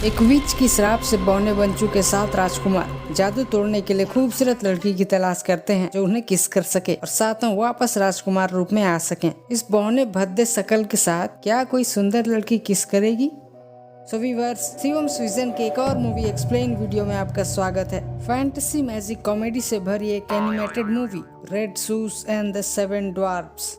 एक विच की श्राप से बौने बन चुके 7 राजकुमार जादू तोड़ने के लिए खूबसूरत लड़की की तलाश करते हैं जो उन्हें किस कर सके और सातों वापस राजकुमार रूप में आ सकें। इस बौने भद्दे शकल के साथ क्या कोई सुंदर लड़की किस करेगी? सो व्यूअर्स, शिवम्स विजन के एक और मूवी एक्सप्लेन वीडियो में आपका स्वागत है। फैंटेसी मैजिक कॉमेडी से भरी एक animated movie red shoes and the seven dwarfs.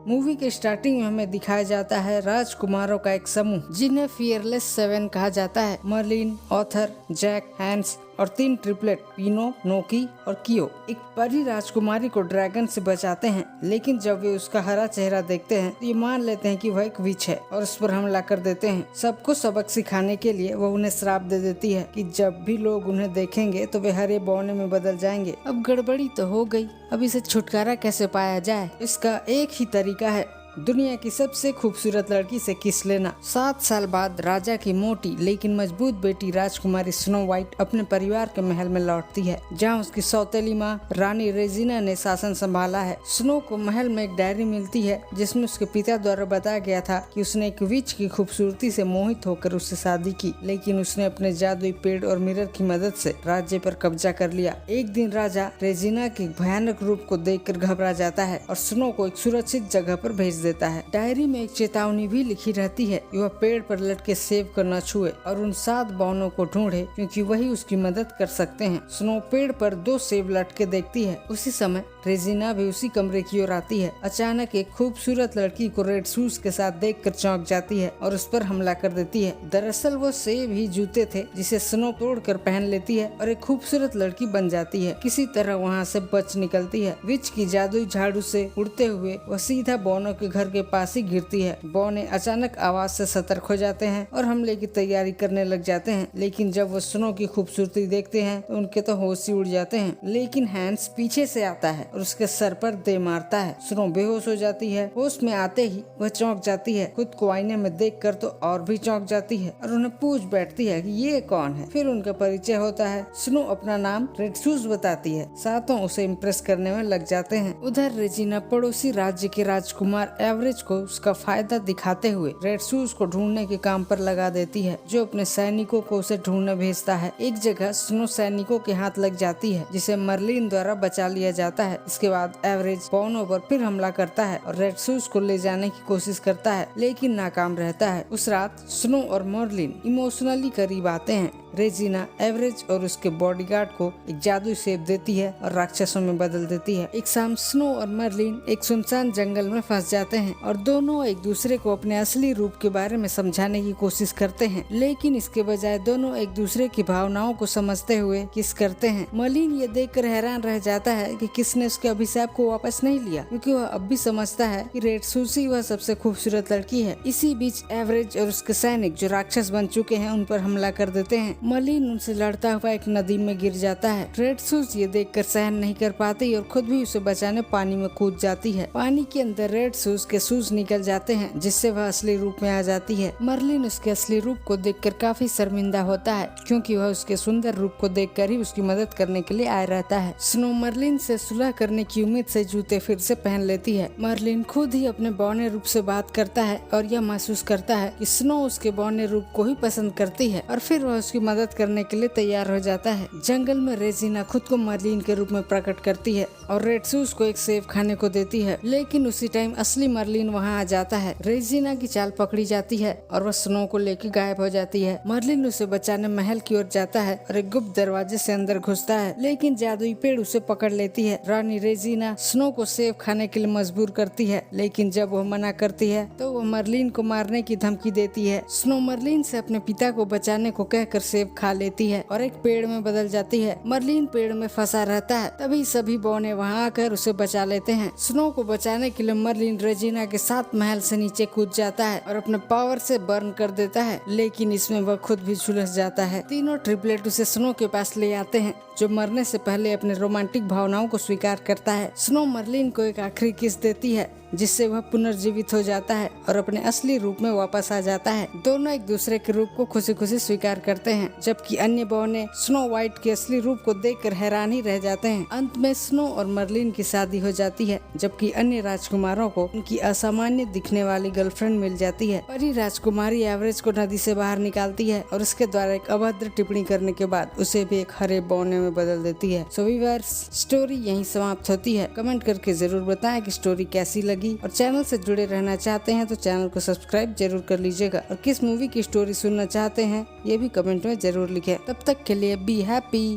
Movie के स्टार्टिंग में हमें दिखाया जाता है राजकुमारों का एक समूह जिन्हें फियरलेस 7 कहा जाता है। मर्लिन, ऑथर, जैक, हैंस और 3 ट्रिपलेट पीनो, नोकी और कियो एक परी राजकुमारी को ड्रैगन से बचाते हैं। लेकिन जब वे उसका हरा चेहरा देखते हैं तो ये मान लेते हैं कि वह एक विच है और उस पर हमला कर देते हैं। सबको सबक सिखाने के लिए वो उन्हें श्राप दे देती है कि जब भी लोग उन्हें देखेंगे तो वे हरे बौने में बदल जाएंगे। अब गड़बड़ी तो हो गई, अब इसे छुटकारा कैसे पाया जाए? इसका एक ही तरीका है, दुनिया की सबसे खूबसूरत लड़की से किस लेना। 7 साल बाद राजा की मोटी लेकिन मजबूत बेटी राजकुमारी स्नो व्हाइट अपने परिवार के महल में लौटती है जहां उसकी सौतेली माँ रानी रेजिना ने शासन संभाला है। स्नो को महल में एक डायरी मिलती है जिसमें उसके पिता द्वारा बताया गया था कि उसने एक विच की खूबसूरती से मोहित होकर उससे शादी की, लेकिन उसने अपने जादुई पेड़ और मिरर की मदद से राज्य पर कब्जा कर लिया। एक दिन राजा रेजिना के भयानक रूप को देखकर घबरा जाता है और स्नो को एक सुरक्षित जगह पर भेज देता है। डायरी में एक चेतावनी भी लिखी रहती है कि वह पेड़ पर लटके सेब को न छुए और उन 7 बौनों को ढूंढे क्योंकि वही उसकी मदद कर सकते हैं। स्नो पेड़ पर 2 सेब लटके देखती है। उसी समय रेजिना भी उसी कमरे की ओर आती है। अचानक एक खूबसूरत लड़की को रेड शूज के साथ देखकर चौंक जाती है और उस पर हमला कर देती है। दरअसल वो सेब ही जूते थे जिसे स्नो तोड़कर पहन लेती है और एक खूबसूरत लड़की बन जाती है। किसी तरह वहाँ से बच निकलती है। विच की जादुई झाड़ू से उड़ते हुए वह सीधा बौनों के घर के पास ही गिरती है। बौने अचानक आवाज से सतर्क हो जाते हैं और हमले की तैयारी करने लग जाते हैं, लेकिन जब वो स्नो की खूबसूरती देखते हैं तो उनके तो होश ही उड़ जाते हैं। लेकिन हैंस पीछे से आता है और उसके सर पर दे मारता है। स्नो बेहोश हो जाती है। होश में आते ही वह चौंक जाती है। खुद को आईने में देखकर तो और भी चौंक जाती है और उन्हें पूछ बैठती है कि ये कौन है। फिर उनका परिचय होता है। स्नो अपना नाम रेड शूज बताती है। सातों उसे इम्प्रेस करने में लग जाते हैं। उधर रेजिना पड़ोसी राज्य के राजकुमार एवरेज को उसका फायदा दिखाते हुए रेड शूज को ढूंढने के काम पर लगा देती है, जो अपने सैनिकों को उसे ढूंढने भेजता है। एक जगह स्नो सैनिकों के हाथ लग जाती है जिसे मर्लिन द्वारा बचा लिया जाता है। इसके बाद एवरेज बौनों पर फिर हमला करता है और रेड शूज को ले जाने की कोशिश करता है, लेकिन नाकाम रहता है। उस रात स्नो और मर्लिन इमोशनली करीब आते हैं। रेजिना एवरेज और उसके बॉडीगार्ड को एक जादुई सेब देती है और राक्षसों में बदल देती है। एक शाम स्नो और मर्लिन एक सुनसान जंगल में फंस जाते हैं और दोनों एक दूसरे को अपने असली रूप के बारे में समझाने की कोशिश करते हैं, लेकिन इसके बजाय दोनों एक दूसरे की भावनाओं को समझते हुए किस करते हैं। मर्लिन ये देखकर हैरान रह जाता है कि किसने उसके अभिशाप को वापस नहीं लिया, क्योंकि वह अब भी समझता है कि रेड सूसी वह सबसे खूबसूरत लड़की है। इसी बीच एवरेज और उसके सैनिक जो राक्षस बन चुके हैं उन पर हमला कर देते हैं। मर्लिन उनसे लड़ता हुआ एक नदी में गिर जाता है। रेड शूज ये देखकर सहन नहीं कर पाती और खुद भी उसे बचाने पानी में कूद जाती है। पानी के अंदर रेड शूज के शूज निकल जाते हैं जिससे वह असली रूप में आ जाती है। मर्लिन उसके असली रूप को देखकर काफी शर्मिंदा होता है, क्योंकि वह उसके सुंदर रूप को देखकर ही उसकी मदद करने के लिए आया रहता है। स्नो मर्लिन से सुलह करने की उम्मीद से जूते फिर से पहन लेती है। मर्लिन खुद ही अपने बौने रूप से बात करता है और यह महसूस करता है कि स्नो उसके बौने रूप को ही पसंद करती है और फिर वह उसकी मदद करने के लिए तैयार हो जाता है। जंगल में रेजिना खुद को मर्लिन के रूप में प्रकट करती है और रेड शूज को एक सेब खाने को देती है, लेकिन उसी टाइम असली मर्लिन वहाँ आ जाता है। रेजिना की चाल पकड़ी जाती है और वह स्नो को लेकर गायब हो जाती है। मर्लिन उसे बचाने महल की ओर जाता है और एक गुप्त दरवाजे से अंदर घुसता है, लेकिन जादुई पेड़ उसे पकड़ लेती है। रानी रेजिना स्नो को सेब खाने के लिए मजबूर करती है, लेकिन जब वह मना करती है तो वह मर्लिन को मारने की धमकी देती है। स्नो मर्लिन से अपने पिता को बचाने को कहकर सेब खा लेती है और एक पेड़ में बदल जाती है। मर्लिन पेड़ में फंसा रहता है, तभी सभी बौने वहाँ आकर उसे बचा लेते हैं। स्नो को बचाने के लिए मर्लिन रेजिना के साथ महल से नीचे कूद जाता है और अपने पावर से बर्न कर देता है, लेकिन इसमें वह खुद भी झुलस जाता है। तीनों ट्रिपलेट उसे स्नो के पास ले आते हैं, जो मरने से पहले अपने रोमांटिक भावनाओं को स्वीकार करता है। स्नो मर्लिन को एक आखिरी किस देती है जिससे वह पुनर्जीवित हो जाता है और अपने असली रूप में वापस आ जाता है। दोनों एक दूसरे के रूप को खुशी खुशी स्वीकार करते हैं, जबकि अन्य बौने स्नो व्हाइट के असली रूप को देखकर हैरान ही रह जाते हैं। अंत में स्नो और मर्लिन की शादी हो जाती है, जबकि अन्य राजकुमारों को उनकी असामान्य दिखने वाली गर्लफ्रेंड मिल जाती है। परी राजकुमारी एवरेज को नदी से बाहर निकालती है और उसके द्वारा एक अभद्र टिप्पणी करने के बाद उसे भी एक हरे बौने में बदल देती है। सो व्यूअर्स, स्टोरी यहीं समाप्त होती है। कमेंट करके जरूर बताएं कि स्टोरी कैसी लगी, और चैनल से जुड़े रहना चाहते हैं तो चैनल को सब्सक्राइब जरूर कर लीजिएगा, और किस मूवी की स्टोरी सुनना चाहते हैं ये भी कमेंट में जरूर लिखें। तब तक के लिए बी हैप्पी।